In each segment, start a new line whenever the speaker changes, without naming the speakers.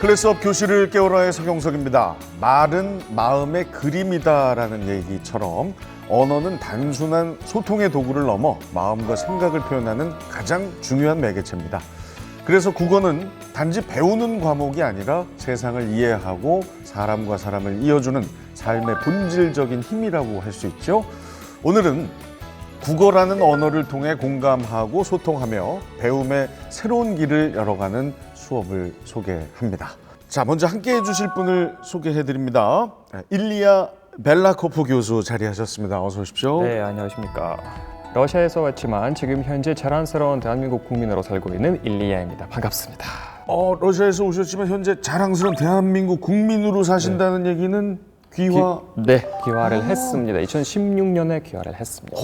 클래스업 교실을 깨우라의 서경석입니다. 말은 마음의 그림이다라는 얘기처럼 언어는 단순한 소통의 도구를 넘어 마음과 생각을 표현하는 가장 중요한 매개체입니다. 그래서 국어는 단지 배우는 과목이 아니라 세상을 이해하고 사람과 사람을 이어주는 삶의 본질적인 힘이라고 할 수 있죠. 오늘은 국어라는 언어를 통해 공감하고 소통하며 배움의 새로운 길을 열어가는 수업을 소개합니다. 자, 먼저 함께 해주실 분을 소개해드립니다. 일리아 벨라코프 교수 자리하셨습니다. 어서 오십시오.
네, 안녕하십니까. 러시아에서 왔지만 지금 현재 자랑스러운 대한민국 국민으로 살고 있는 일리아입니다. 반갑습니다.
러시아에서 오셨지만 현재 자랑스러운 대한민국 국민으로 사신다는 얘기는 귀화?
귀화를 했습니다. 2016년에 귀화를 했습니다.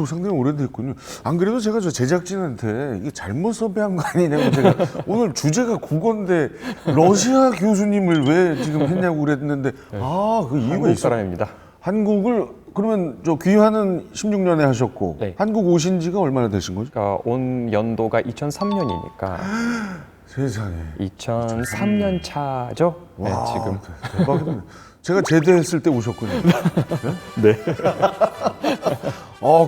상당히 오래됐군요. 안 그래도 제가 저 제작진한테 이게 잘못 섭외한 거 아니냐고 제가 오늘 주제가 국어인데 러시아 교수님을 왜 지금 했냐고 그랬는데 그 이유가
한국
있어요.
사람입니다.
한국을 그러면 저 귀화는 16년에 하셨고
네.
한국 오신 지가 얼마나 되신 거죠?
그러니까 온 연도가 2003년이니까
세상에.
2003년 차죠? 네,
와,
지금.
대박이네. 제가 제대했을 때 오셨군요.
네.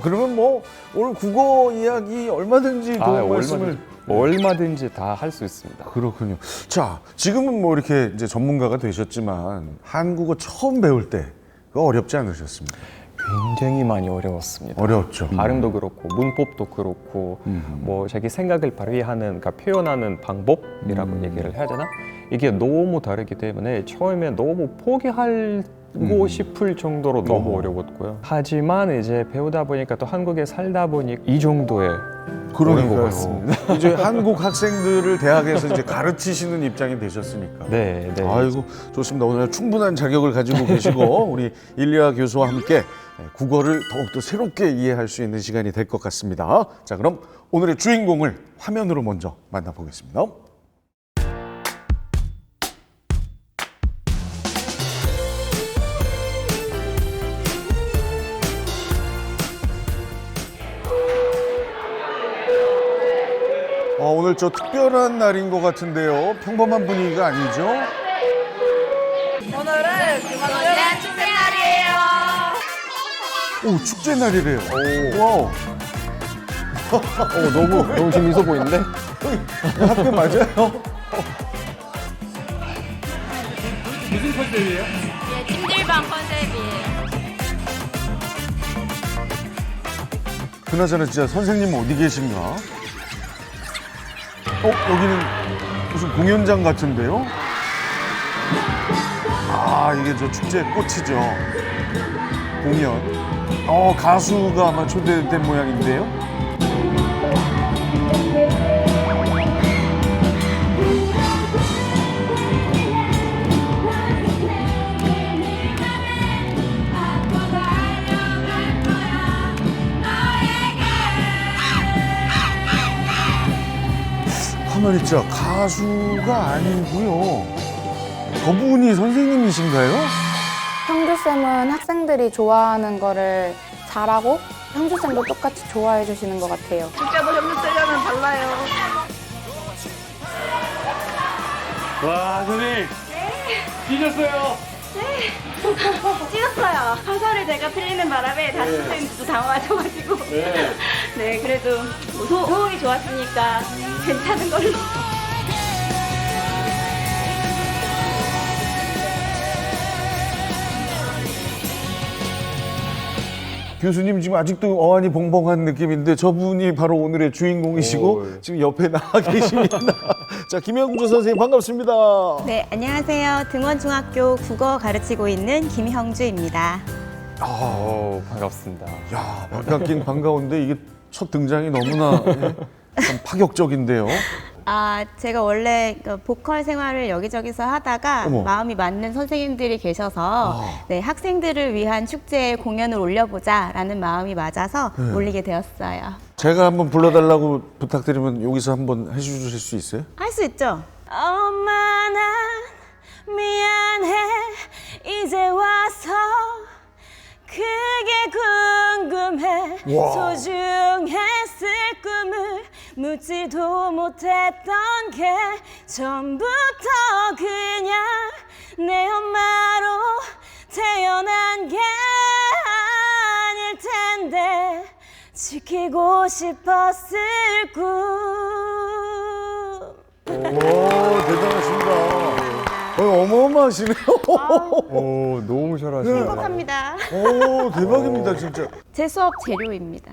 그러면 뭐 오늘 국어 이야기 얼마든지 도움 말씀을
얼마든지 다 할 수 있습니다.
그렇군요. 자, 지금은 뭐 이렇게 이제 전문가가 되셨지만 한국어 처음 배울 때 그거 어렵지 않으셨습니까?
굉장히 많이 어려웠습니다.
어려웠죠.
발음도 그렇고 문법도 그렇고 뭐 자기 생각을 발휘하는, 그러니까 표현하는 방법이라고 얘기를 해야 되나? 이게 너무 다르기 때문에 처음에 너무 포기하고 싶을 정도로 너무 어려웠고요. 하지만 이제 배우다 보니까 또 한국에 살다 보니 이 정도의 어려운 것 같습니다.
이제 한국 학생들을 대학에서 이제 가르치시는 입장이 되셨으니까.
네.
아이고, 좋습니다. 오늘 충분한 자격을 가지고 계시고 우리 일리아 교수와 함께 국어를 더욱더 새롭게 이해할 수 있는 시간이 될 것 같습니다. 자, 그럼 오늘의 주인공을 화면으로 먼저 만나보겠습니다. 오늘 저 특별한 날인 것 같은데요. 평범한 분위기가 아니죠?
오늘은 금화노련 축제 날이에요.
오, 축제 날이래요. 와우.
너무 재밌어 보이는데?
학교 맞아요?
무슨 컨셉이에요?
네, 찜질방 컨셉이에요.
그나저나 진짜 선생님 어디 계신가? 여기는 무슨 공연장 같은데요? 이게 저 축제 꽃이죠. 공연. 가수가 아마 초대된 모양인데요? 가만히 있자. 가수가 아니고요. 저분이 선생님이신가요?
형주쌤은 학생들이 좋아하는 거를 잘하고 형주쌤도 똑같이 좋아해 주시는 것 같아요.
축제도 형님들과는 달라요.
와, 선생님. 뛰셨어요.
찍었어요. 가사를 제가 틀리는 바람에 다른 선생님들도 당황하셔가지고. 네, 그래도 호응이 좋았으니까 괜찮은 걸로.
교수님 지금 아직도 어안이 벙벙한 느낌인데 저분이 바로 오늘의 주인공이시고 지금 옆에 나와 계십니다. 자, 김영주 선생님 반갑습니다.
네, 안녕하세요. 등원중학교 국어 가르치고 있는 김형주입니다.
반갑습니다.
야, 반갑긴 반가운데 이게 첫 등장이 너무나 좀 파격적인데요.
제가 원래 그 보컬 생활을 여기저기서 하다가
어머.
마음이 맞는 선생님들이 계셔서 네, 학생들을 위한 축제에 공연을 올려보자라는 마음이 맞아서 올리게 되었어요.
제가 한번 불러달라고 부탁드리면 여기서 한번 해주실 수 있어요?
할 수 있죠? 엄마 난 미안해 이제 와서 그게 궁금해
와.
소중했을 꿈을 묻지도 못했던 게 처음부터 그냥 내 엄마로 태어난 게 아닐 텐데 지키고 싶었을 꿈.
오, 대단하십니다. 어마어마하시네요.
오, 너무 잘하시네요.
행복합니다.
오, 대박입니다, 진짜.
제 수업 재료입니다.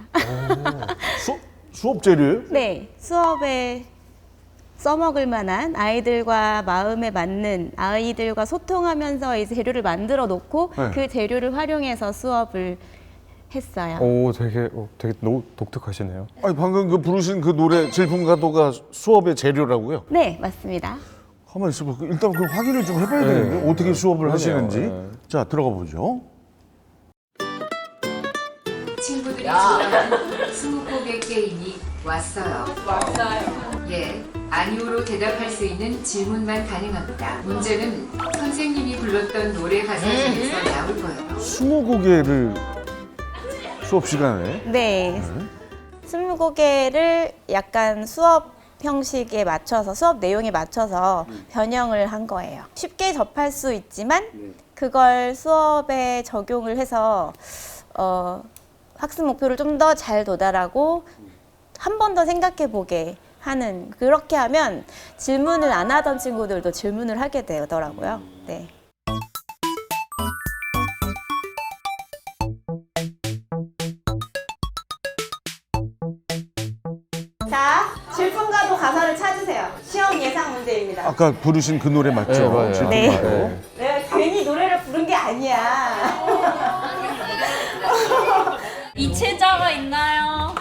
수업 재료예요?
네, 수업에 써먹을 만한 아이들과 마음에 맞는 아이들과 소통하면서 이 재료를 만들어 놓고
네.
그 재료를 활용해서 수업을 했어요.
오, 되게 너무 독특하시네요.
아니, 방금 그 부르신 그 노래 질풍가도가 수업의 재료라고요?
네, 맞습니다.
가만히 있어봐. 일단 그 확인을 좀 해봐야
네.
되는데 어떻게 수업을
그러네요.
하시는지.
네.
자, 들어가 보죠.
친구들이 좋아하는 스무고개 게임이 왔어요. 예, 아니오로 대답할 수 있는 질문만 가능합니다. 문제는 선생님이 불렀던 노래 가사 중에서 나올 거예요.
20곡을 수업 시간에.
네. 20개를 약간 수업 형식에 맞춰서 수업 내용에 맞춰서 변형을 한 거예요. 쉽게 접할 수 있지만 그걸 수업에 적용을 해서 학습 목표를 좀 더 잘 도달하고 한 번 더 생각해 보게 하는, 그렇게 하면 질문을 안 하던 친구들도 질문을 하게 되더라고요. 네. 자, 질풍가도 가사를 찾으세요. 시험 예상 문제입니다.
아까 부르신 그 노래 맞죠?
네, 맞아요.
질풍가도.
네. 내가 괜히 노래를 부른 게 아니야.
이체자가 있나요?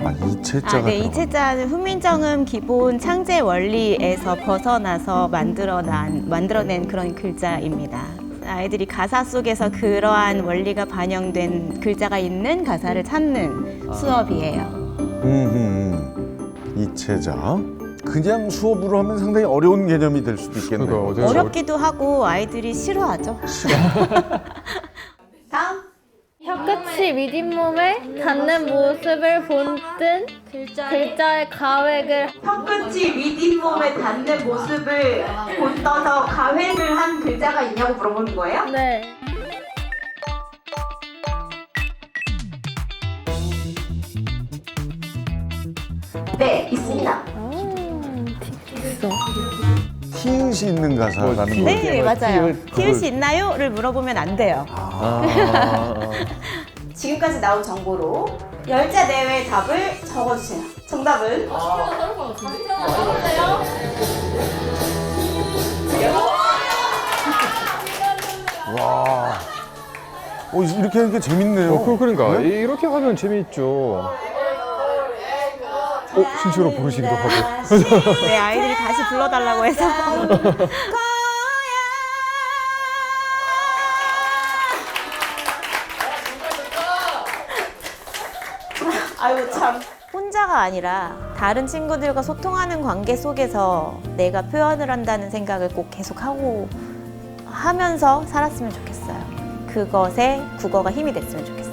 아, 이체자가.
네, 이체자는 훈민정음 기본 창제 원리에서 벗어나서 만들어낸 그런 글자입니다. 아이들이 가사 속에서 그러한 원리가 반영된 글자가 있는 가사를 찾는 수업이에요.
이체자. 그냥 수업으로 하면 상당히 어려운 개념이 될 수도 있겠네요.
그러니까
어렵기도 하고 아이들이 싫어하죠. 다음.
혀끝이 윗잇몸을 닿는 모습을 본뜬 글자의 가획을
혀끝이 윗잇몸에 닿는 모습을 본떠서 가획을 한 글자가 있냐고 물어보는 거예요?
네.
네, 있습니다.
티읕이 있는 가사라는 거예요.
네, 맞아요.
그걸-
티읕이 있나요?를 물어보면 안 돼요. 지금까지 나온 정보로 10자 내외의 답을 적어주세요. 정답은?
와. 이렇게 하니까 재밌네요.
그러니까
네?
이렇게 하면 재미있죠. 실제로 부르시기도 하고.
네, 아이들이 다시 불러달라고 해서. 아유 참, 혼자가 아니라 다른 친구들과 소통하는 관계 속에서 내가 표현을 한다는 생각을 꼭 계속하고 하면서 살았으면 좋겠어요. 그것에 국어가 힘이 됐으면 좋겠어요.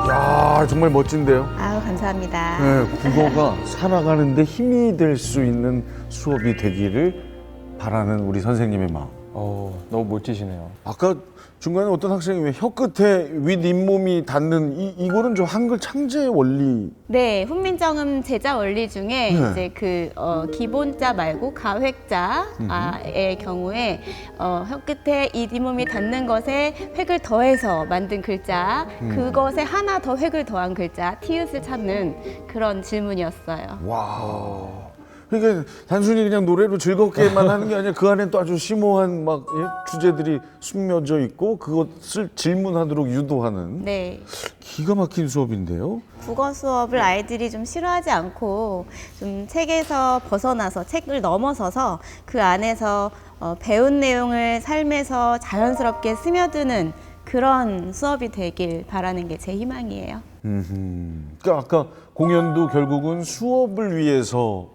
야, 정말 멋진데요.
아유 감사합니다.
네, 국어가 살아가는데 힘이 될 수 있는 수업이 되기를 바라는 우리 선생님의 마음.
너무 멋지시네요.
아까 중간에 어떤 학생이 왜 혀끝에 윗잇몸이 닿는 이거는 좀 한글 창제 원리.
네, 훈민정음 제자 원리 중에
네.
이제 그 기본자 말고 가획자의 경우에 혀끝에 이 뒷몸이 닿는 것에 획을 더해서 만든 글자, 그것에 하나 더 획을 더한 글자, 티읕을 찾는 그런 질문이었어요.
와. 그러니까 단순히 그냥 노래로 즐겁게만 하는 게 아니라 그 안에 또 아주 심오한 막 주제들이 숨겨져 있고 그것을 질문하도록 유도하는
네,
기가 막힌 수업인데요.
국어 수업을 아이들이 좀 싫어하지 않고 좀 책에서 벗어나서 책을 넘어서서 그 안에서 배운 내용을 삶에서 자연스럽게 스며드는 그런 수업이 되길 바라는 게 제 희망이에요.
그러니까 아까 공연도 결국은 수업을 위해서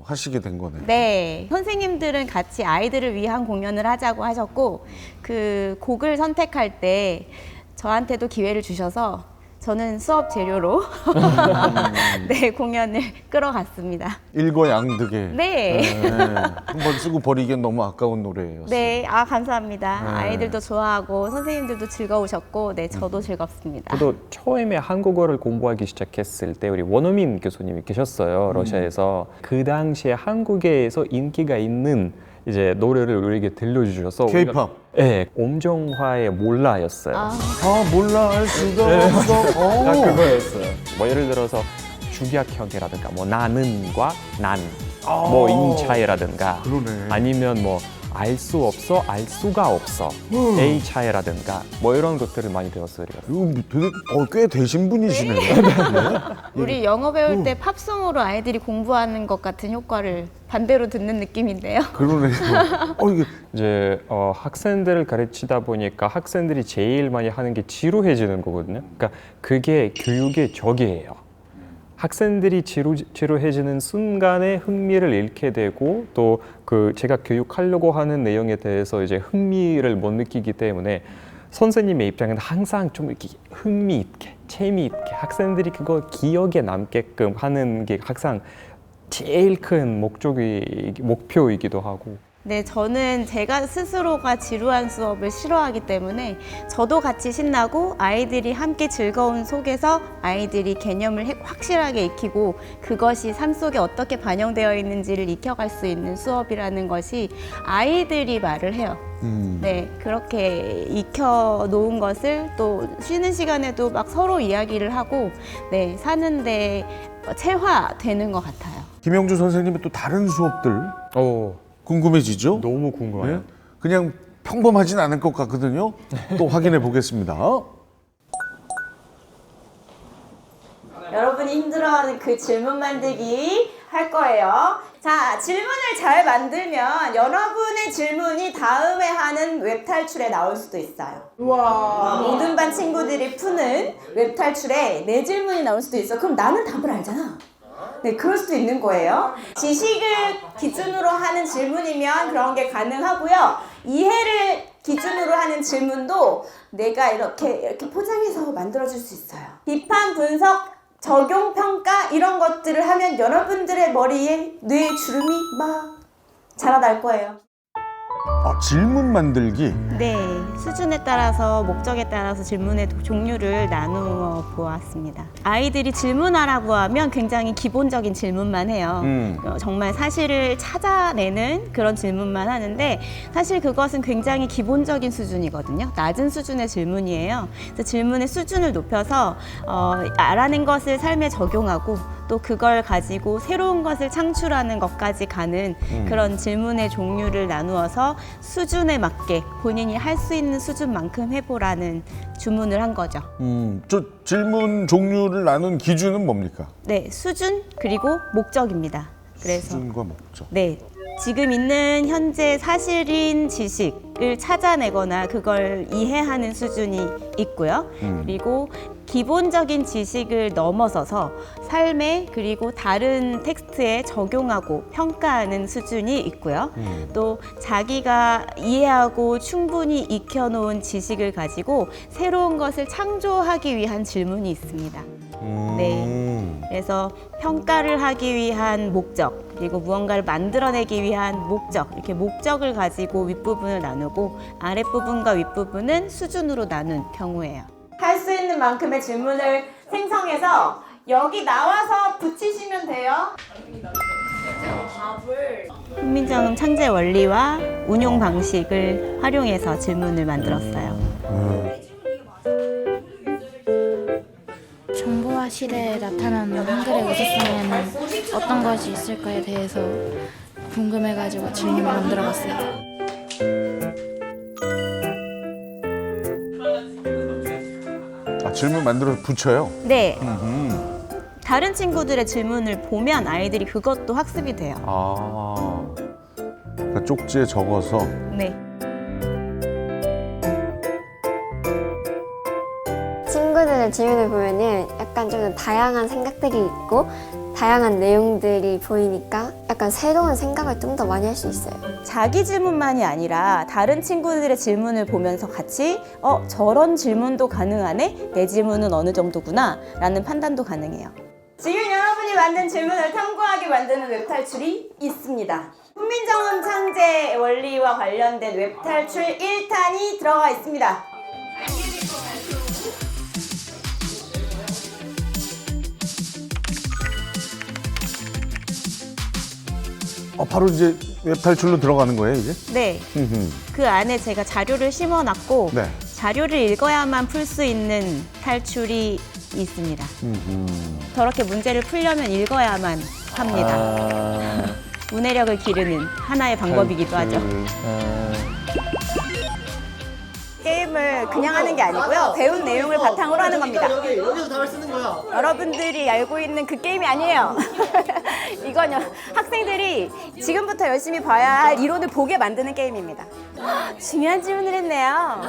하시게 된 거네요.
네, 선생님들은 같이 아이들을 위한 공연을 하자고 하셨고 그 곡을 선택할 때 저한테도 기회를 주셔서 저는 수업 재료로 네, 공연을 끌어갔습니다.
일거양득에.
네.
한번 쓰고 버리기엔 너무 아까운 노래였어요.
네, 감사합니다. 아이들도 좋아하고 선생님들도 즐거우셨고 네, 저도 즐겁습니다.
저도 처음에 한국어를 공부하기 시작했을 때 우리 원어민 교수님이 계셨어요. 러시아에서. 그 당시에 한국에서 인기가 있는 이제 노래를 우리에게 들려주셔서
K-pop.
네, 엄정화의 몰라였어요.
몰라 알 수가 없어.
딱 그거였어요. 뭐 예를 들어서 주격형이라든가 뭐 나는과 난, 뭐 인차이라든가
그러네.
아니면 뭐 알 수 없어, 알 수가 없어, A 차이라든가 뭐 이런 것들을 많이 배웠어요. 우리가.
이거 되게 꽤 되신 분이시네요.
우리 영어 배울 때 팝송으로 아이들이 공부하는 것 같은 효과를 반대로 듣는 느낌인데요.
그러네요. 이게
이제 학생들을 가르치다 보니까 학생들이 제일 많이 하는 게 지루해지는 거거든요. 그러니까 그게 교육의 적이에요. 학생들이 지루해지는 순간에 흥미를 잃게 되고 또 그 제가 교육하려고 하는 내용에 대해서 이제 흥미를 못 느끼기 때문에 선생님의 입장에는 항상 좀 이렇게 흥미있게, 재미있게 학생들이 그거 기억에 남게끔 하는 게 항상 제일 큰 목표이기도 하고.
네, 저는 제가 스스로가 지루한 수업을 싫어하기 때문에 저도 같이 신나고 아이들이 함께 즐거운 속에서 아이들이 개념을 확실하게 익히고 그것이 삶 속에 어떻게 반영되어 있는지를 익혀갈 수 있는 수업이라는 것이 아이들이 말을 해요. 네, 그렇게 익혀 놓은 것을 또 쉬는 시간에도 막 서로 이야기를 하고 네, 사는데 체화되는 것 같아요.
김영주 선생님의 또 다른 수업들 궁금해지죠?
너무 궁금해요.
네? 그냥 평범하진 않을 것 같거든요. 또 확인해 보겠습니다.
여러분이 힘들어하는 그 질문 만들기 할 거예요. 자, 질문을 잘 만들면 여러분의 질문이 다음에 하는 웹탈출에 나올 수도 있어요. 우와. 모든 반 친구들이 푸는 웹탈출에 내 질문이 나올 수도 있어. 그럼 나는 답을 알잖아. 네, 그럴 수도 있는 거예요. 지식을 기준으로 하는 질문이면 그런 게 가능하고요. 이해를 기준으로 하는 질문도 내가 이렇게 포장해서 만들어줄 수 있어요. 비판, 분석, 적용, 평가 이런 것들을 하면 여러분들의 머리에 뇌의 주름이 막 자라날 거예요.
질문 만들기.
네, 수준에 따라서 목적에 따라서 질문의 종류를 나누어 보았습니다. 아이들이 질문하라고 하면 굉장히 기본적인 질문만 해요. 정말 사실을 찾아내는 그런 질문만 하는데 사실 그것은 굉장히 기본적인 수준이거든요. 낮은 수준의 질문이에요. 그래서 질문의 수준을 높여서 알아낸 것을 삶에 적용하고 또 그걸 가지고 새로운 것을 창출하는 것까지 가는 그런 질문의 종류를 나누어서 수준에 맞게 본인이 할 수 있는 수준만큼 해보라는 주문을 한 거죠.
저 질문 종류를 나눈 기준은 뭡니까?
네, 수준 그리고 목적입니다. 그래서
수준과 목적.
네, 지금 있는 현재 사실인 지식을 찾아내거나 그걸 이해하는 수준이 있고요. 그리고 기본적인 지식을 넘어서서 삶에 그리고 다른 텍스트에 적용하고 평가하는 수준이 있고요. 또 자기가 이해하고 충분히 익혀놓은 지식을 가지고 새로운 것을 창조하기 위한 질문이 있습니다. 네, 그래서 평가를 하기 위한 목적 그리고 무언가를 만들어내기 위한 목적 이렇게 목적을 가지고 윗부분을 나누고 아랫부분과 윗부분은 수준으로 나눈 경우예요. 할 수 있는 만큼의 질문을 생성해서 여기 나와서 붙이시면 돼요. 훈민정음 창제 원리와 운용 방식을 활용해서 질문을 만들었어요.
정보화 시대에 나타나는 한글의 우수성에는 어떤 것이 있을까에 대해서 궁금해가지고 질문을 만들어봤어요.
질문 만들어서 붙여요?
네. 다른 친구들의 질문을 보면 아이들이 그것도 학습이 돼요.
그러니까 쪽지에 적어서.
네.
친구들 질문을 보면은 약간 좀 다양한 생각들이 있고 다양한 내용들이 보이니까 약간 새로운 생각을 좀 더 많이 할 수 있어요.
자기 질문만이 아니라 다른 친구들의 질문을 보면서 같이 저런 질문도 가능하네? 내 질문은 어느 정도구나 라는 판단도 가능해요. 지금 여러분이 만든 질문을 탐구하게 만드는 웹탈출이 있습니다. 훈민정음 창제 원리와 관련된 웹탈출 1탄이 들어가 있습니다.
바로 이제 웹탈출로 들어가는 거예요, 이제?
네, 그 안에 제가 자료를 심어놨고
네.
자료를 읽어야만 풀 수 있는 탈출이 있습니다. 저렇게 문제를 풀려면 읽어야만 합니다. 문해력을 기르는 하나의 방법이기도 하죠. 게임을 그냥 하는 게 아니고요. 배운 내용을 바탕으로 하는 겁니다.
여기서 답을 쓰는 거야.
여러분들이 알고 있는 그 게임이 아니에요. 이건요, 학생들이 지금부터 열심히 봐야 할 이론을 보게 만드는 게임입니다. 중요한 질문을 했네요.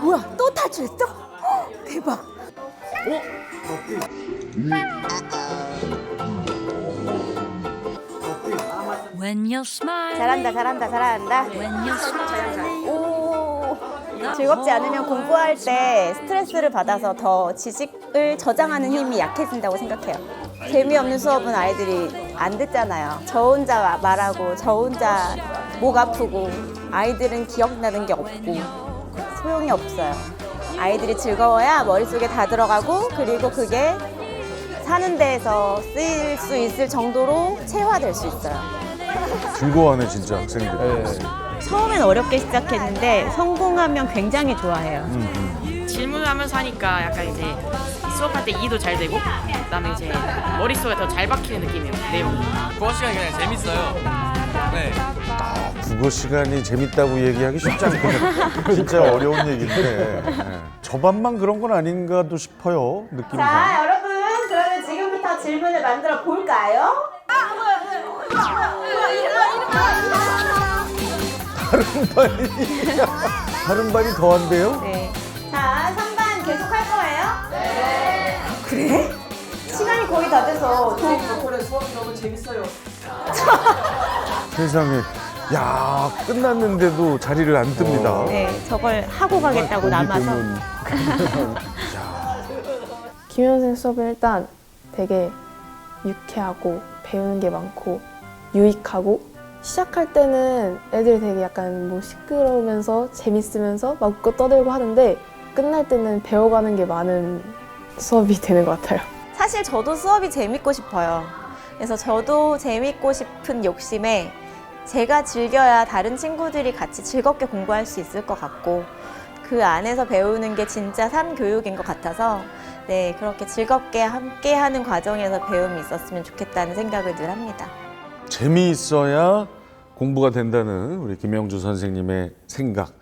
뭐야, 또 탈출했어? 대박. 잘한다. 오, 즐겁지 않으면 공부할 때 스트레스를 받아서 더 지식을 저장하는 힘이 약해진다고 생각해요. 재미없는 수업은 아이들이 안 듣잖아요. 저 혼자 말하고 저 혼자 목 아프고 아이들은 기억나는 게 없고 소용이 없어요. 아이들이 즐거워야 머릿속에 다 들어가고 그리고 그게 사는 데에서 쓰일 수 있을 정도로 체화될 수 있어요.
즐거워하네, 진짜 학생들.
처음엔 어렵게 시작했는데 성공하면 굉장히 좋아해요.
질문을 하면서 하니까 약간 이제 수업할 때 이해도 잘 되고 그다음에 이제 머릿속에 더 잘 박히는 느낌이에요, 내용이.
국어 시간이 그냥 재밌어요. 네.
국어 시간이 재밌다고 얘기하기 쉽지 않거든요. 진짜 어려운 얘기인데 저반만 그런 건 아닌가도 싶어요, 느낌상.
자, 여러분, 그러면 지금부터 질문을 만들어 볼까요?
다른 반이 더한데요?
네. 자, 3반 계속 할 거예요? 네. 그래? 시간이 거의 다 돼서
수업이 너무 재밌어요.
세상에. 야, 끝났는데도 자리를 안 뜹니다.
네, 저걸 하고 가겠다고 남아서.
김현생 수업은 일단 되게 유쾌하고 배우는 게 많고 유익하고 시작할 때는 애들이 되게 약간 뭐 시끄러우면서 재밌으면서 막 웃고 떠들고 하는데 끝날 때는 배워가는 게 많은 수업이 되는 것 같아요.
사실 저도 수업이 재밌고 싶어요. 그래서 저도 재밌고 싶은 욕심에 제가 즐겨야 다른 친구들이 같이 즐겁게 공부할 수 있을 것 같고 그 안에서 배우는 게 진짜 산 교육인 것 같아서 네, 그렇게 즐겁게 함께하는 과정에서 배움이 있었으면 좋겠다는 생각을 늘 합니다.
재미있어야 공부가 된다는 우리 김영주 선생님의 생각.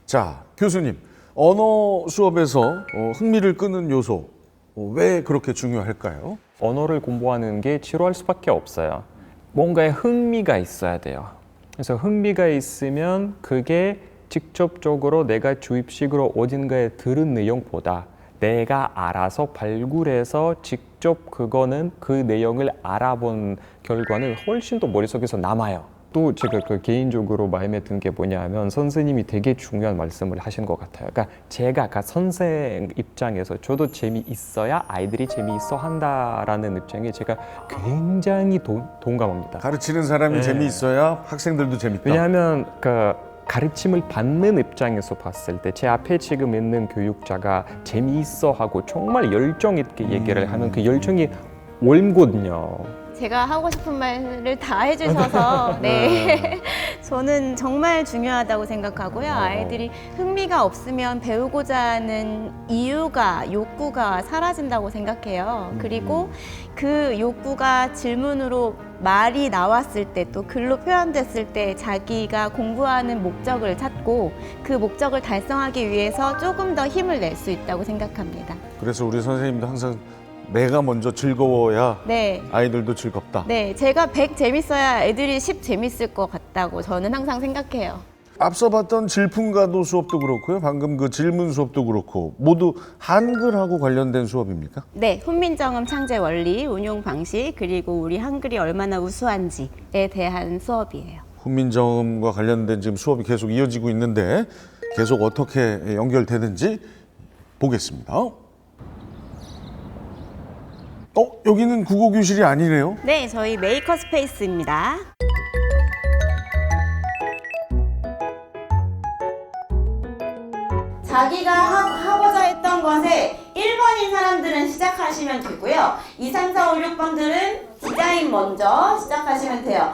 자, 교수님, 언어 수업에서 흥미를 끄는 요소 왜 그렇게 중요할까요?
언어를 공부하는 게 지루할 수밖에 없어요. 뭔가에 흥미가 있어야 돼요. 그래서 흥미가 있으면 그게 직접적으로 내가 주입식으로 어딘가에 들은 내용보다 내가 알아서 발굴해서 직접 그거는 그 내용을 알아본 결과는 훨씬 더 머릿속에서 남아요. 또 제가 그 개인적으로 마음에 든 게 뭐냐면 선생님이 되게 중요한 말씀을 하신 것 같아요. 그러니까 제가 선생 입장에서 저도 재미있어야 아이들이 재미있어 한다라는 입장에 제가 굉장히 동감합니다.
가르치는 사람이 재미있어야 학생들도 재밌다.
왜냐하면 그 가르침을 받는 입장에서 봤을 때 제 앞에 지금 있는 교육자가 재미있어 하고 정말 열정 있게 얘기를 하면 그 열정이 옮거든요.
제가 하고 싶은 말을 다 해주셔서 네. 저는 정말 중요하다고 생각하고요. 아이들이 흥미가 없으면 배우고자 하는 이유가, 욕구가 사라진다고 생각해요. 그리고 그 욕구가 질문으로 말이 나왔을 때 또 글로 표현됐을 때 자기가 공부하는 목적을 찾고 그 목적을 달성하기 위해서 조금 더 힘을 낼 수 있다고 생각합니다.
그래서 우리 선생님도 항상 내가 먼저 즐거워야
네.
아이들도 즐겁다.
네, 제가 100 재밌어야 애들이 10 재밌을 것 같다고 저는 항상 생각해요.
앞서 봤던 질풍가도 수업도 그렇고요. 방금 그 질문 수업도 그렇고 모두 한글하고 관련된 수업입니까?
네, 훈민정음 창제 원리, 운용 방식, 그리고 우리 한글이 얼마나 우수한지에 대한 수업이에요.
훈민정음과 관련된 지금 수업이 계속 이어지고 있는데 계속 어떻게 연결되는지 보겠습니다. 여기는 국어 교실이 아니네요.
네, 저희 메이커 스페이스입니다. 자기가 하고자 했던 것에 1번인 사람들은 시작하시면 되고요. 2, 3, 4, 5, 6번들은 디자인 먼저 시작하시면 돼요.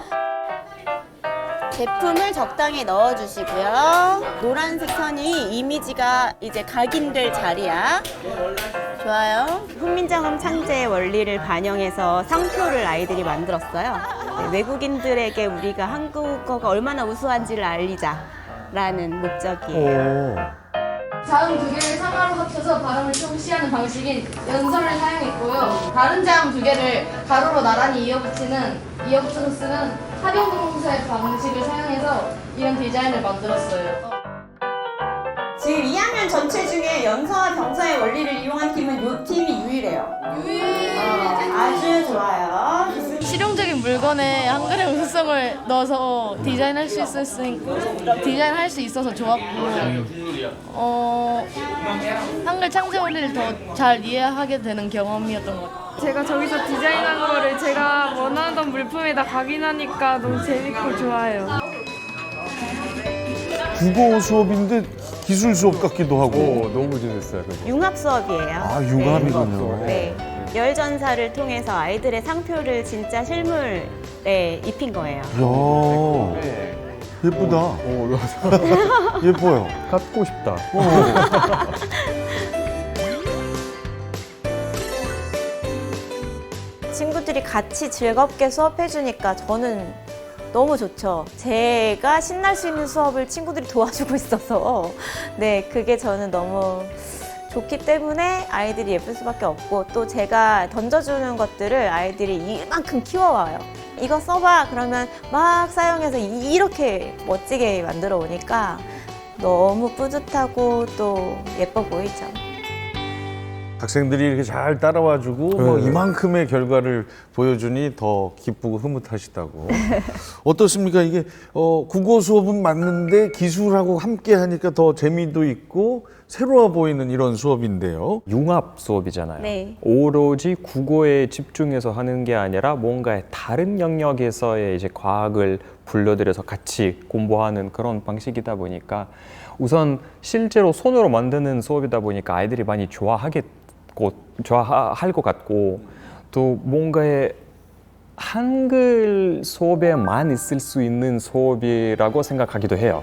제품을 적당히 넣어주시고요. 노란색 선이 이미지가 이제 각인될 자리야. 좋아요. 훈민정음 창제 원리를 반영해서 상표를 아이들이 만들었어요. 네, 외국인들에게 우리가 한국어가 얼마나 우수한지를 알리자라는 목적이에요.
자음 두 개를 상하로 합쳐서 발음을 표시하는 방식인 연설을 사용했고요. 다른 자음 두 개를 가로로 나란히 이어붙여서 쓰는 합용동사의 방식을 사용해서 이런 디자인을 만들었어요.
지금 2학년 전체 중에 연서와 병서의 원리를 이용한 팀은 이 팀이 유일해요. 아주 좋아요.
실용적인 물건에 한글의 우수성을 넣어서 디자인할 수 있어서 좋았고, 한글 창제 원리를 더 잘 이해하게 되는 경험이었던 것 같아요.
제가 저기서 디자인한 거를 제가 원하던 물품에다 각인하니까 너무 재밌고 좋아요.
국어 수업인데 기술 수업 같기도 하고.
너무 재밌어요.
융합 수업이에요.
아, 융합이군요.
네. 열전사를 통해서 아이들의 상표를 진짜 실물에 입힌 거예요.
이야, 예쁘다. 예뻐요.
갖고 싶다.
친구들이 같이 즐겁게 수업해주니까 저는 너무 좋죠. 제가 신날 수 있는 수업을 친구들이 도와주고 있어서 네, 그게 저는 너무 좋기 때문에 아이들이 예쁠 수밖에 없고, 또 제가 던져주는 것들을 아이들이 이만큼 키워와요. 이거 써봐 그러면 막 사용해서 이렇게 멋지게 만들어 오니까 너무 뿌듯하고 또 예뻐 보이죠.
학생들이 이렇게 잘 따라와주고 뭐 이만큼의 결과를 보여주니 더 기쁘고 흐뭇하시다고. 어떻습니까? 이게 국어 수업은 맞는데 기술하고 함께 하니까 더 재미도 있고 새로워 보이는 이런 수업인데요.
융합 수업이잖아요.
네.
오로지 국어에 집중해서 하는 게 아니라 뭔가 다른 영역에서의 이제 과학을 불러들여서 같이 공부하는 그런 방식이다 보니까 우선 실제로 손으로 만드는 수업이다 보니까 아이들이 많이 좋아할 것 같고, 또 뭔가의 한글 수업에만 있을 수 있는 수업이라고 생각하기도 해요.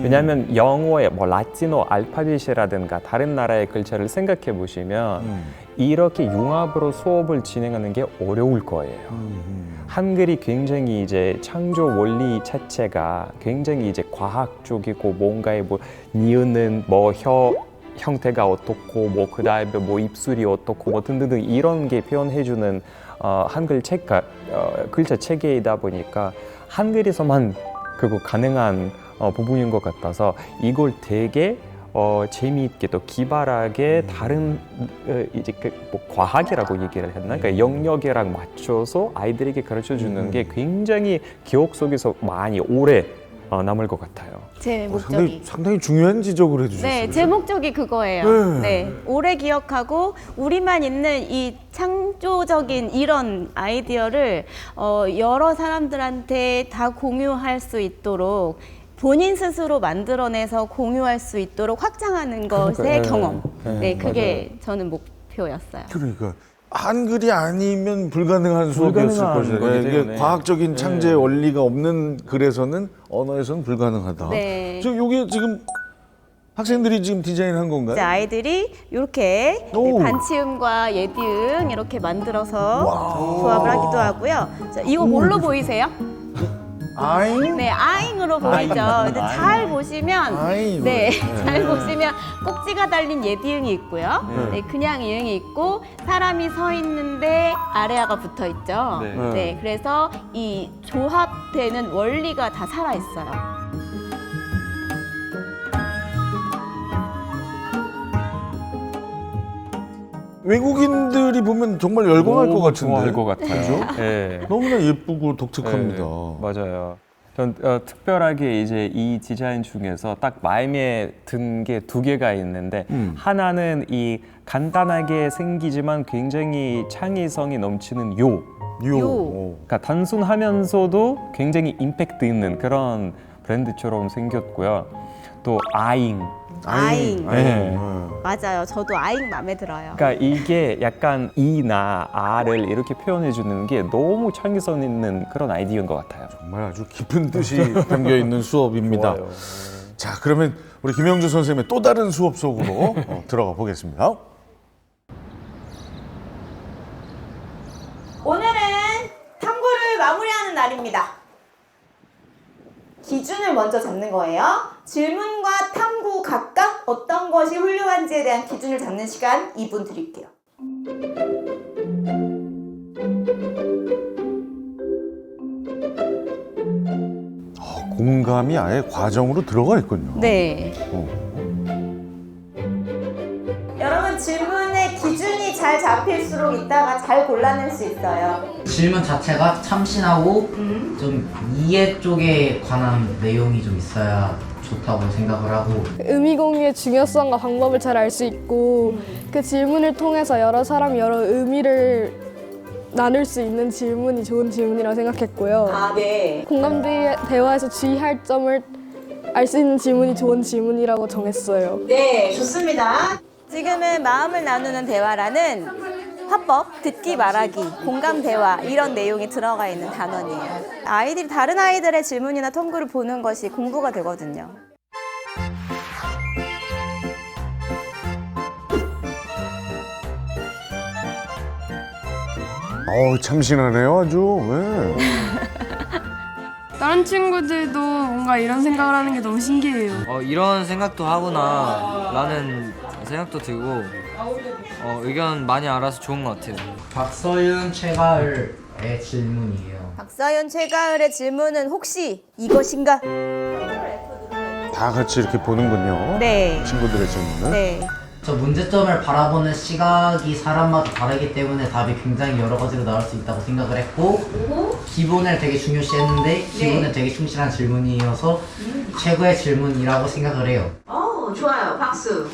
왜냐하면 영어의 라틴어 알파벳이라든가 다른 나라의 글자를 생각해 보시면 이렇게 융합으로 수업을 진행하는 게 어려울 거예요. 한글이 굉장히 이제 창조 원리 자체가 굉장히 이제 과학적이고 뭔가의 니은은 형태가 어떻고 그다음에 입술이 어떻고 등등등 이런 게 표현해주는 한글 글자 체계이다 보니까 한글에서만 그거 가능한 부분인 것 같아서 이걸 되게 재미있게 또 기발하게 다른 이제 과학이라고 얘기를 했나? 그러니까 영역이랑 맞춰서 아이들에게 가르쳐 주는 게 굉장히 기억 속에서 많이 오래 남을 것 같아요.
제 목적이
상당히 중요한 지적을 해주셨어요.
네, 제 목적이 그거예요. 네, 오래 기억하고 우리만 있는 이 창조적인 이런 아이디어를 여러 사람들한테 다 공유할 수 있도록, 본인 스스로 만들어내서 공유할 수 있도록 확장하는 것의 경험. 네, 그게 맞아요. 저는 목표였어요.
그러니까 한글이 아니면 불가능한 수업이었을 것이다. 이게 과학적인 창제 원리가 없는 글에서는 언어에서는 불가능하다.
네.
이게 지금 학생들이 지금 디자인한 건가요?
이제 아이들이 이렇게 반치음과 예디음 이렇게 만들어서 조합을 하기도 하고요. 자, 이거 뭘로 보이세요?
아잉?
네, 아잉으로 보이죠. 근데 잘 보시면, 잘 보시면 꼭지가 달린 예디응이 있고요. 네, 그냥 이응이 있고 사람이 서 있는데 아래아가 붙어 있죠. 그래서 이 조합되는 원리가 다 살아 있어요.
외국인들이 보면 정말 열광할 것
너무
같은데.
좋아할 것 같아요.
그죠?
네.
너무나 예쁘고 독특합니다.
네, 맞아요. 전 특별하게 이제 이 디자인 중에서 딱 마음에 든 게 두 개가 있는데 하나는 이 간단하게 생기지만 굉장히 창의성이 넘치는 요. 그러니까 단순하면서도 굉장히 임팩트 있는 그런 브랜드처럼 생겼고요. 또 아잉. 네.
맞아요. 저도 아잉 마음에 들어요.
그러니까 이게 약간 이나 아를 이렇게 표현해 주는 게 너무 창의성 있는 그런 아이디어인 것 같아요.
정말 아주 깊은 뜻이 담겨 있는 수업입니다.
좋아요.
자, 그러면 우리 김영주 선생님의 또 다른 수업 속으로 들어가 보겠습니다.
오늘은 탐구를 마무리하는 날입니다. 기준을 먼저 잡는 거예요. 질문과 탐구 각각 어떤 것이 훌륭한지에 대한 기준을 잡는 시간 2분 드릴게요.
공감이 아예 과정으로 들어가 있군요.
네. 여러분 질문의 기준이 잘 잡힐수록 이따가 잘 골라낼 수 있어요.
질문 자체가 참신하고 좀 이해 쪽에 관한 내용이 좀 있어야 좋다고 생각을 하고
의미 공유의 중요성과 방법을 잘 알 수 있고 그 질문을 통해서 여러 사람이 여러 의미를 나눌 수 있는 질문이 좋은 질문이라고 생각했고요.
아, 네.
공감 대화에서 주의할 점을 알 수 있는 질문이 좋은 질문이라고 정했어요.
네, 좋습니다. 지금은 마음을 나누는 대화라는 화법, 듣기 말하기, 공감 대화 이런 내용이 들어가 있는 단원이에요. 아이들이 다른 아이들의 질문이나 탐구를 보는 것이 공부가 되거든요.
참신하네요, 아주. 네.
다른 친구들도 뭔가 이런 생각을 하는 게 너무 신기해요.
이런 생각도 하구나 라는 생각도 들고 의견 많이 알아서 좋은 것 같아요.
박서윤 최가을의 질문이에요.
박서윤 최가을의 질문은 혹시 이것인가?
다 같이 이렇게 보는군요.
네.
친구들의 질문을.
네.
저 문제점을 바라보는 시각이 사람마다 다르기 때문에 답이 굉장히 여러 가지로 나올 수 있다고 생각을 했고 기본을 되게 중요시했는데 기본에 되게 충실한 질문이어서 최고의 질문이라고 생각을 해요.
좋아요. 박수.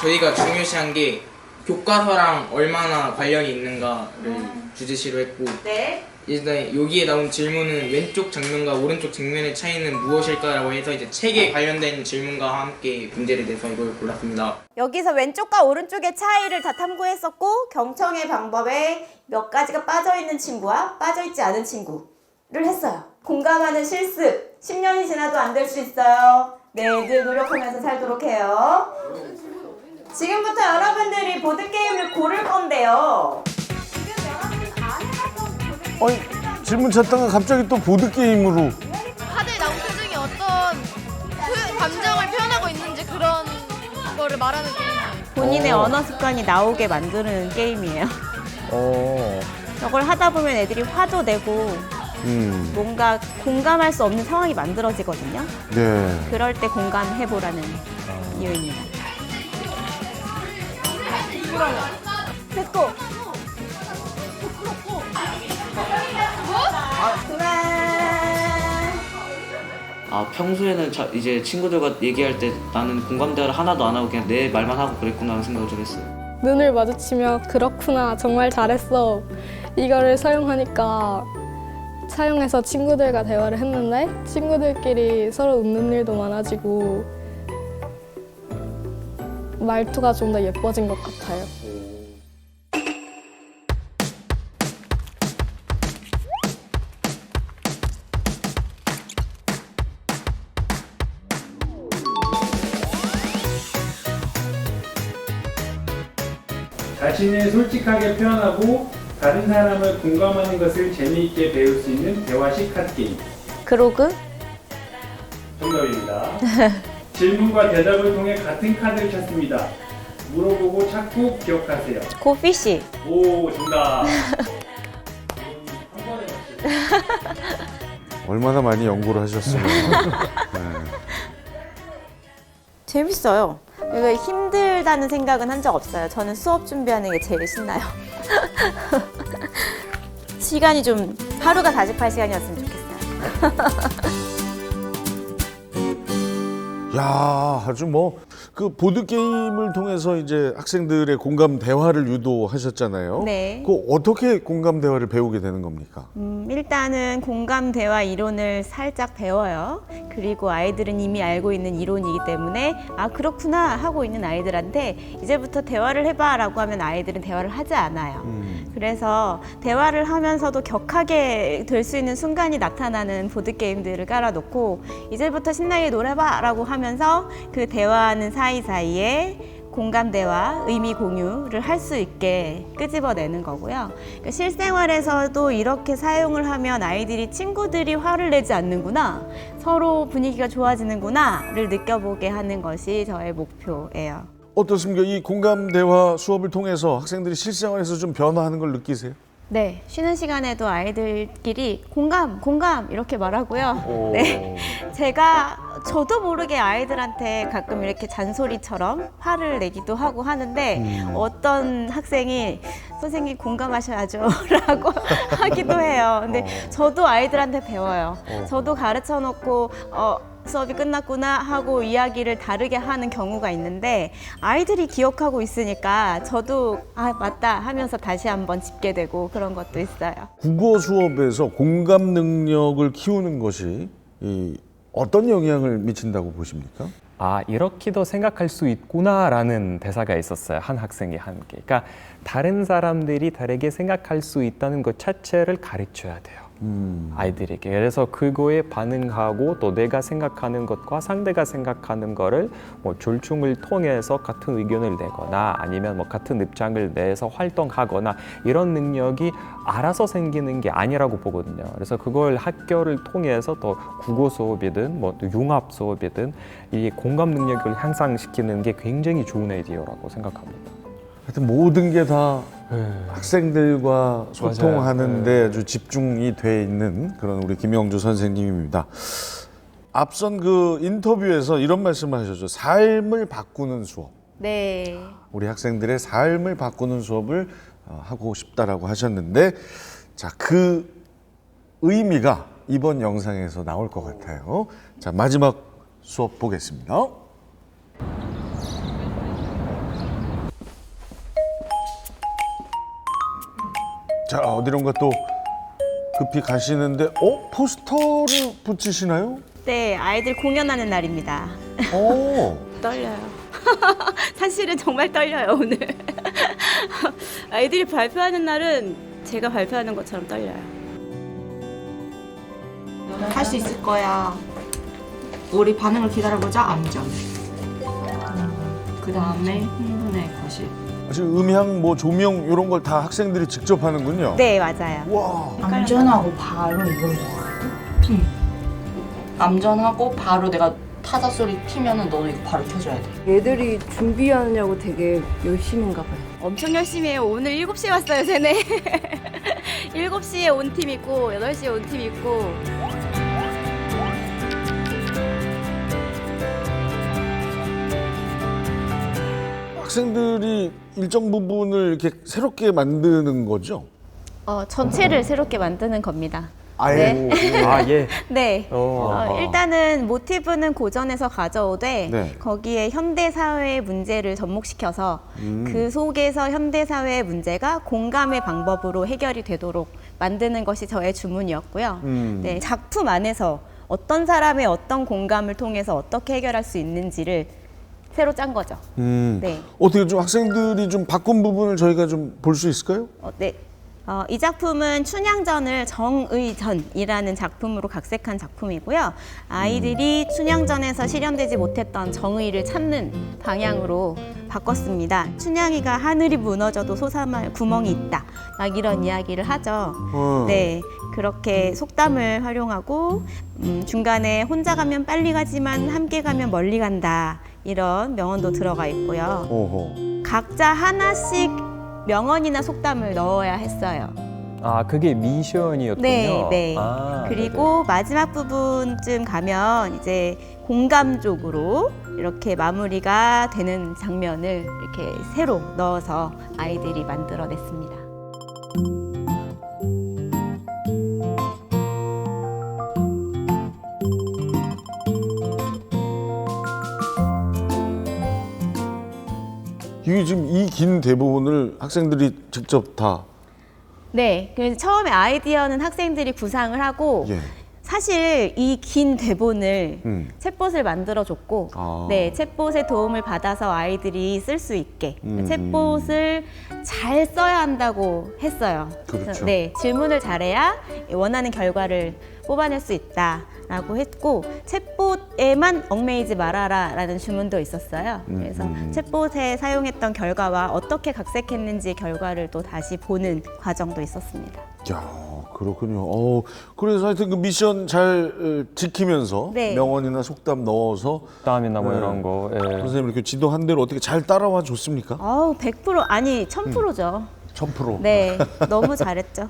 저희가 중요시한 게 교과서랑 얼마나 관련이 있는가를 주제시로 했고
네.
일단 여기에 나온 질문은 왼쪽 장면과 오른쪽 장면의 차이는 무엇일까라고 해서 이제 책에 관련된 질문과 함께 문제를 내서 이걸 골랐습니다.
여기서 왼쪽과 오른쪽의 차이를 다 탐구했었고 경청의 방법에 몇 가지가 빠져있는 친구와 빠져있지 않은 친구를 했어요. 공감하는 실습 10년이 지나도 안 될 수 있어요. 네, 늘 노력하면서 살도록 해요. 지금부터 여러분들이 보드게임을 고를 건데요.
질문 찾다가 갑자기 또 보드게임으로.
카드에 나온 표정이 어떤 감정을 표현하고 있는지 그런 거를 말하는 게임이에요.
본인의 언어 습관이 나오게 만드는 게임이에요. 저걸 하다 보면 애들이 화도 내고 뭔가 공감할 수 없는 상황이 만들어지거든요.
네.
그럴 때 공감해보라는 이유입니다. 됐고.
평소에는 이제 친구들과 얘기할 때 나는 공감 대화를 하나도 안 하고 그냥 내 말만 하고 그랬구나 하는 생각을 좀 했어요.
눈을 마주치며 그렇구나 정말 잘했어 이거를 사용하니까 사용해서 친구들과 대화를 했는데 친구들끼리 서로 웃는 일도 많아지고 말투가 좀 더 예뻐진 것 같아요.
자신을 솔직하게 표현하고 다른 사람을 공감하는 것을 재미있게 배울 수 있는 대화식 카드 게임.
그로그?
정답입니다. 질문과 대답을 통해 같은 카드를 찾습니다. 물어보고 찾고 기억하세요.
고피쉬.
오, 정답.
얼마나 많이 연구를 하셨으면. 네.
재밌어요. 이거 힘들다는 생각은 한 적 없어요. 저는 수업 준비하는 게 제일 신나요. 시간이 좀 하루가 48시간이었으면 좋겠어요.
야, 아주 뭐 그 보드 게임을 통해서 이제 학생들의 공감 대화를 유도하셨잖아요.
네.
그 어떻게 공감 대화를 배우게 되는 겁니까?
일단은 공감 대화 이론을 살짝 배워요. 그리고 아이들은 이미 알고 있는 이론이기 때문에 아 그렇구나 하고 있는 아이들한테 이제부터 대화를 해봐라고 하면 아이들은 대화를 하지 않아요. 그래서 대화를 하면서도 격하게 될 수 있는 순간이 나타나는 보드게임들을 깔아놓고 이제부터 신나게 놀아봐라고 하면서 그 대화하는 사이사이에 공감 대화, 의미 공유를 할 수 있게 끄집어내는 거고요. 그러니까 실생활에서도 이렇게 사용을 하면 아이들이 친구들이 화를 내지 않는구나, 서로 분위기가 좋아지는구나를 느껴보게 하는 것이 저의 목표예요.
어떻습니까? 이 공감 대화 수업을 통해서 학생들이 실생활에서 좀 변화하는 걸 느끼세요?
네, 쉬는 시간에도 아이들끼리 공감 이렇게 말하고요. 네, 저도 모르게 아이들한테 가끔 이렇게 잔소리처럼 화를 내기도 하고 하는데 어떤 학생이 선생님 공감하셔야죠 라고 하기도 해요. 근데 저도 아이들한테 배워요. 저도 가르쳐 놓고 수업이 끝났구나 하고 이야기를 다르게 하는 경우가 있는데 아이들이 기억하고 있으니까 저도 아 맞다 하면서 다시 한번 짚게 되고 그런 것도 있어요.
국어 수업에서 공감 능력을 키우는 것이 어떤 영향을 미친다고 보십니까?
아, 이렇게도 생각할 수 있구나라는 대사가 있었어요. 한 학생이 한 게. 그러니까 다른 사람들이 다르게 생각할 수 있다는 것 자체를 가르쳐야 돼요. 아이들에게. 그래서 그거에 반응하고 또 내가 생각하는 것과 상대가 생각하는 거를 뭐 졸중을 통해서 같은 의견을 내거나 아니면 뭐 같은 입장을 내서 활동하거나 이런 능력이 알아서 생기는 게 아니라고 보거든요. 그래서 그걸 학교를 통해서 또 국어 수업이든 뭐 또 융합 수업이든 이 공감 능력을 향상시키는 게 굉장히 좋은 아이디어라고 생각합니다.
하여튼 모든 게 다 학생들과 소통하는 데
맞아요.
아주 집중이 돼 있는 그런 우리 김영주 선생님입니다. 앞선 그 인터뷰에서 이런 말씀을 하셨죠. 삶을 바꾸는 수업.
네.
우리 학생들의 삶을 바꾸는 수업을 하고 싶다라고 하셨는데 자, 그 의미가 이번 영상에서 나올 것 같아요. 자, 마지막 수업 보겠습니다. 자, 어디론가 또 급히 가시는데 포스터를 붙이시나요?
네, 아이들 공연하는 날입니다.
오.
떨려요. 사실은 정말 떨려요, 오늘. 아이들이 발표하는 날은 제가 발표하는 것처럼 떨려요.
할 수 있을 거야. 우리 반응을 기다려보자. 암전. 그 다음에 흥분의 것이.
지금 음향, 뭐 조명 이런 걸 다 학생들이 직접 하는군요.
네, 맞아요.
와.
암전하고 바로 이걸 응. 암전하고 바로 내가 타자 소리 키면은 너도 이거 바로 켜줘야 돼.
애들이 준비하느냐고 되게 열심인가 봐요.
엄청 열심히 해요. 오늘 7시에 왔어요, 쟤네. 7시에 온 팀 있고 8시에 온 팀 있고.
학생들이 일정 부분을 이렇게 새롭게 만드는 거죠?
전체를 새롭게 만드는 겁니다.
아예.
네.
아, 예.
네. 일단은 모티브는 고전에서 가져오되
네.
거기에 현대 사회의 문제를 접목시켜서 그 속에서 현대 사회의 문제가 공감의 방법으로 해결이 되도록 만드는 것이 저의 주문이었고요. 네, 작품 안에서 어떤 사람의 어떤 공감을 통해서 어떻게 해결할 수 있는지를 새로 짠 거죠. 네.
어떻게 좀 학생들이 좀 바꾼 부분을 저희가 좀 볼 수 있을까요?
네. 이 작품은 춘향전을 정의전이라는 작품으로 각색한 작품이고요. 아이들이 춘향전에서 실현되지 못했던 정의를 찾는 방향으로 바꿨습니다. 춘향이가 하늘이 무너져도 솟아날 구멍이 있다. 막 이런 이야기를 하죠. 네, 그렇게 속담을 활용하고 중간에 혼자 가면 빨리 가지만 함께 가면 멀리 간다. 이런 명언도 들어가 있고요. 각자 하나씩 명언이나 속담을 넣어야 했어요.
아, 그게 미션이었군요.
네, 네.
아,
그리고 마지막 부분쯤 가면 이제 공감 쪽으로 이렇게 마무리가 되는 장면을 이렇게 새로 넣어서 아이들이 만들어냈습니다.
이게 지금 이 긴 대본을 학생들이 직접 다
네, 그래서 처음에 아이디어는 학생들이 구상을 하고
예.
사실 이 긴 대본을 챗봇을 만들어줬고
아.
네, 챗봇의 도움을 받아서 아이들이 쓸 수 있게 챗봇을 잘 써야 한다고 했어요.
그렇죠.
그래서 네, 질문을 잘해야 원하는 결과를 뽑아낼 수 있다라고 했고 챗봇에만 얽매이지 말아라 라는 주문도 있었어요. 그래서 챗봇에 사용했던 결과와 어떻게 각색했는지 결과를 또 다시 보는 과정도 있었습니다.
야, 그렇군요. 그래서 하여튼 그 미션 잘 지키면서
네.
명언이나 속담 넣어서
속담이나 뭐 이런 거. 예.
선생님 이렇게 지도한 대로 어떻게 잘 따라와 줬습니까?
100% 아니 1000%죠.
1000%.
네, 너무 잘했죠.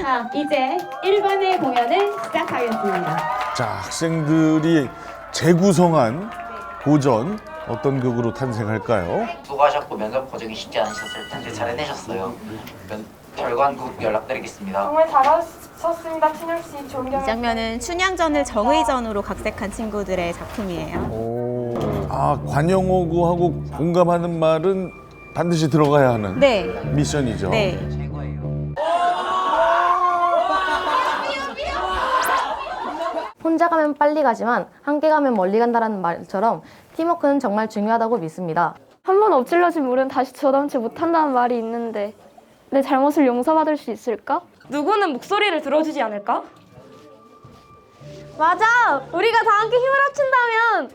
자, 이제 1번의 공연을 시작하겠습니다.
자, 학생들이 재구성한 고전 어떤 곡으로 탄생할까요?
수고하셨고 면접 과정이 쉽지 않으셨을 텐데 잘 해내셨어요. 결과국 연락드리겠습니다.
정말 잘하셨습니다, 춘영 씨. 존경.
이 장면은 춘향전을 정의전으로 각색한 친구들의 작품이에요.
아, 관영호구하고 공감하는 말은 반드시 들어가야 하는
네.
미션이죠.
네.
혼자 가면 빨리 가지만 함께 가면 멀리 간다는 말처럼 팀워크는 정말 중요하다고 믿습니다.
한 번 엎질러진 물은 다시 저담지 못한다는 말이 있는데 내 잘못을 용서받을 수 있을까? 누구는 목소리를 들어주지 않을까? 맞아! 우리가 다 함께 힘을 합친다면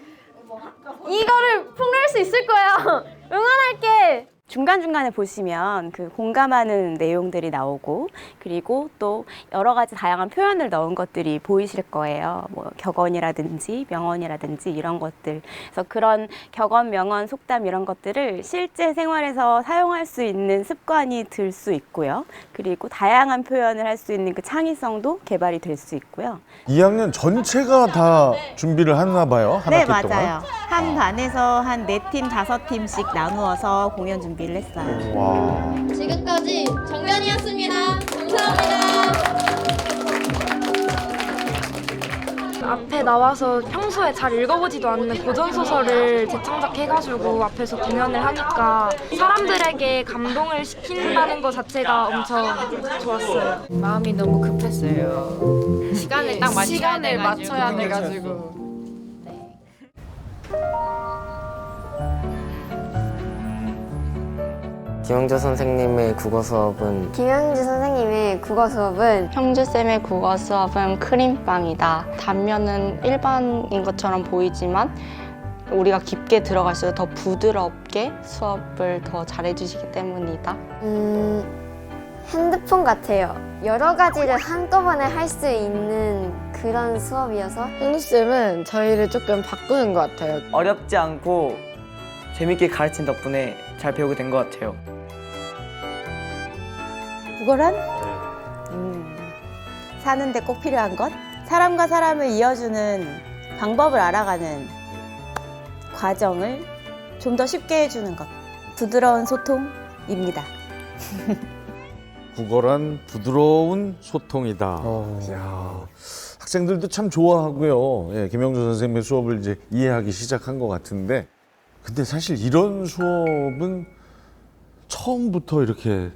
이거를 폭로할 수 있을 거야! 응원할게!
중간중간에 보시면 그 공감하는 내용들이 나오고 그리고 또 여러 가지 다양한 표현을 넣은 것들이 보이실 거예요. 뭐 격언이라든지 명언이라든지 이런 것들. 그래서 그런 격언, 명언, 속담 이런 것들을 실제 생활에서 사용할 수 있는 습관이 들 수 있고요. 그리고 다양한 표현을 할 수 있는 그 창의성도 개발이 될 수 있고요.
2학년 전체가 다 준비를 했나 봐요. 한
네,
학기 동안.
맞아요. 한 반에서 한 4팀, 5팀씩 나누어서 공연 준비를 했어요.
와.
지금까지 정연이었습니다. 감사합니다.
앞에 나와서 평소에 잘 읽어보지도 않는 고전소설을 재창작해가지고 앞에서 공연을 하니까 사람들에게 감동을 시킨다는 것 자체가 엄청 좋았어요.
마음이 너무 급했어요. 시간을 딱
시간을 맞춰야 돼가지고.
김영주 선생님의 국어 수업은
김영주 선생님의 국어 수업은
형주쌤의 국어 수업은 크림빵이다. 단면은 일반인 것처럼 보이지만 우리가 깊게 들어갈수록 더 부드럽게 수업을 더 잘해주시기 때문이다.
핸드폰 같아요. 여러 가지를 한꺼번에 할 수 있는 그런 수업이어서
현우쌤은 저희를 조금 바꾸는 것 같아요.
어렵지 않고 재밌게 가르친 덕분에 잘 배우게 된 것 같아요.
국어란? 사는데 꼭 필요한 것? 사람과 사람을 이어주는 방법을 알아가는 과정을 좀 더 쉽게 해주는 것. 부드러운 소통입니다.
국어란 부드러운 소통이다. 야, 학생들도 참 좋아하고요. 예, 김영주 선생님의 수업을 이제 이해하기 시작한 것 같은데, 근데 사실 이런 수업은 처음부터 이렇게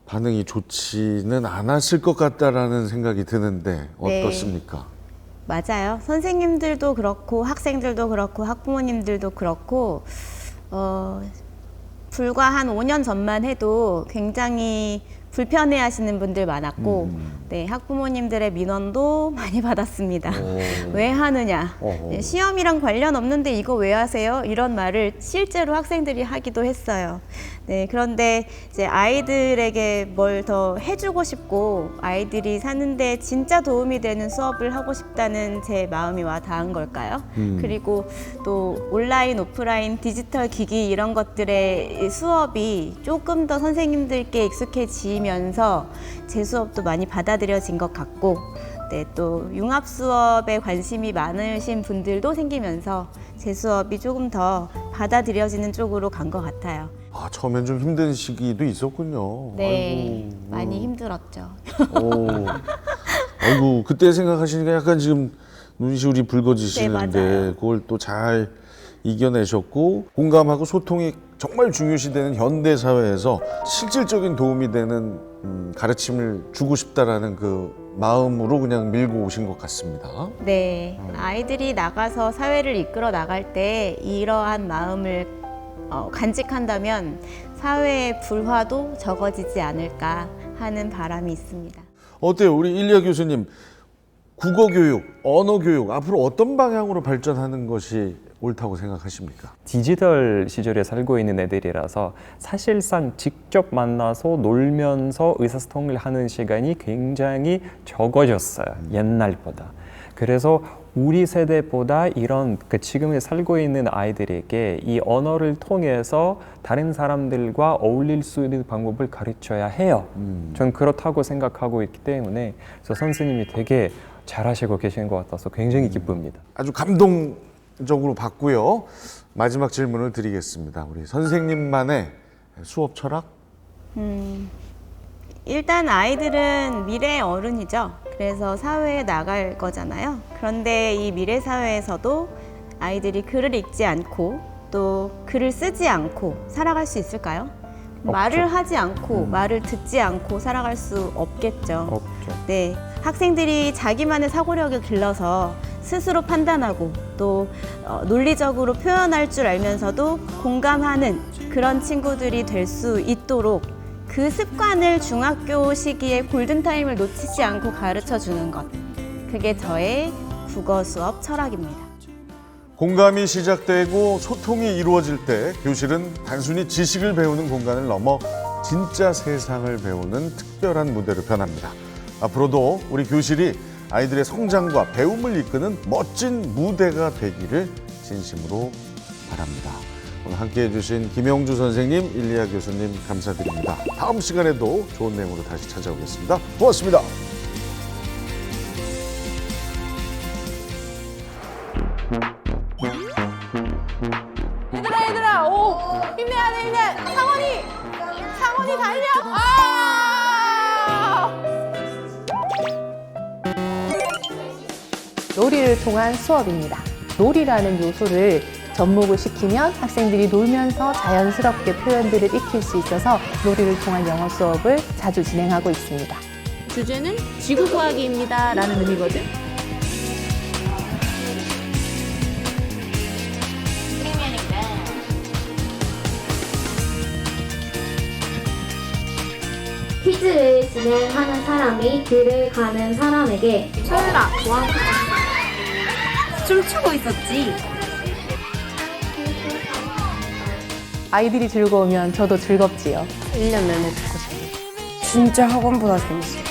반응이 좋지는 않았을 것 같다라는 생각이 드는데 어떻습니까?
네. 맞아요. 선생님들도 그렇고 학생들도 그렇고 학부모님들도 그렇고 불과 한 5년 전만 해도 굉장히 불편해하시는 분들 많았고 네, 학부모님들의 민원도 많이 받았습니다. 왜 하느냐? 네, 시험이랑 관련 없는데 이거 왜 하세요? 이런 말을 실제로 학생들이 하기도 했어요. 네, 그런데 이제 아이들에게 뭘 더 해주고 싶고 아이들이 사는데 진짜 도움이 되는 수업을 하고 싶다는 제 마음이 와 닿은 걸까요? 그리고 또 온라인, 오프라인, 디지털 기기 이런 것들의 수업이 조금 더 선생님들께 익숙해지면서 제 수업도 많이 받아들여진 것 같고 네, 또 융합 수업에 관심이 많으신 분들도 생기면서 제 수업이 조금 더 받아들여지는 쪽으로 간 것 같아요.
아, 처음엔 좀 힘든 시기도 있었군요.
네,
아이고.
많이 힘들었죠.
아이고, 그때 생각하시니까 약간 지금 눈시울이 붉어지시는데
네,
그걸 또 잘 이겨내셨고 공감하고 소통이 정말 중요시되는 현대 사회에서 실질적인 도움이 되는 가르침을 주고 싶다라는 그 마음으로 그냥 밀고 오신 것 같습니다.
네, 아이들이 나가서 사회를 이끌어 나갈 때 이러한 마음을 간직한다면 사회의 불화도 적어지지 않을까 하는 바람이 있습니다.
어때요? 우리 일리아 교수님, 국어 교육, 언어 교육 앞으로 어떤 방향으로 발전하는 것이 옳다고 생각하십니까?
디지털 시절에 살고 있는 애들이라서 사실상 직접 만나서 놀면서 의사소통을 하는 시간이 굉장히 적어졌어요. 옛날보다. 그래서 우리 세대보다 이런 지금에 살고 있는 아이들에게 이 언어를 통해서 다른 사람들과 어울릴 수 있는 방법을 가르쳐야 해요. 전 그렇다고 생각하고 있기 때문에 그래서 선생님이 되게 잘하시고 계시는 것 같아서 굉장히 기쁩니다.
아주 감동적으로 봤고요. 마지막 질문을 드리겠습니다. 우리 선생님만의 수업 철학?
일단 아이들은 미래의 어른이죠. 그래서 사회에 나갈 거잖아요. 그런데 이 미래 사회에서도 아이들이 글을 읽지 않고 또 글을 쓰지 않고 살아갈 수 있을까요? 말을 하지 않고 말을 듣지 않고 살아갈 수 없겠죠.
없죠.
네, 학생들이 자기만의 사고력을 길러서 스스로 판단하고 또 논리적으로 표현할 줄 알면서도 공감하는 그런 친구들이 될 수 있도록 그 습관을 중학교 시기에 골든타임을 놓치지 않고 가르쳐 주는 것. 그게 저의 국어 수업 철학입니다.
공감이 시작되고 소통이 이루어질 때 교실은 단순히 지식을 배우는 공간을 넘어 진짜 세상을 배우는 특별한 무대로 변합니다. 앞으로도 우리 교실이 아이들의 성장과 배움을 이끄는 멋진 무대가 되기를 진심으로 바랍니다. 오늘 함께해 주신 김영주 선생님, 일리아 교수님 감사드립니다. 다음 시간에도 좋은 내용으로 다시 찾아오겠습니다. 고맙습니다.
얘들아, 오, 힘내야 돼, 힘내. 상원이 달려.
놀이를 통한 수업입니다. 놀이라는 요소를 접목을 시키면 학생들이 놀면서 자연스럽게 표현들을 익힐 수 있어서 놀이를 통한 영어 수업을 자주 진행하고 있습니다.
주제는 지구과학입니다 라는 의미거든.
퀴즈를 진행하는 사람이 글을 가는 사람에게
서율아, 좋아하는 춤추고 있었지.
아이들이 즐거우면 저도 즐겁지요.
1년 내내 듣고 싶어.
진짜 학원보다 재밌어요.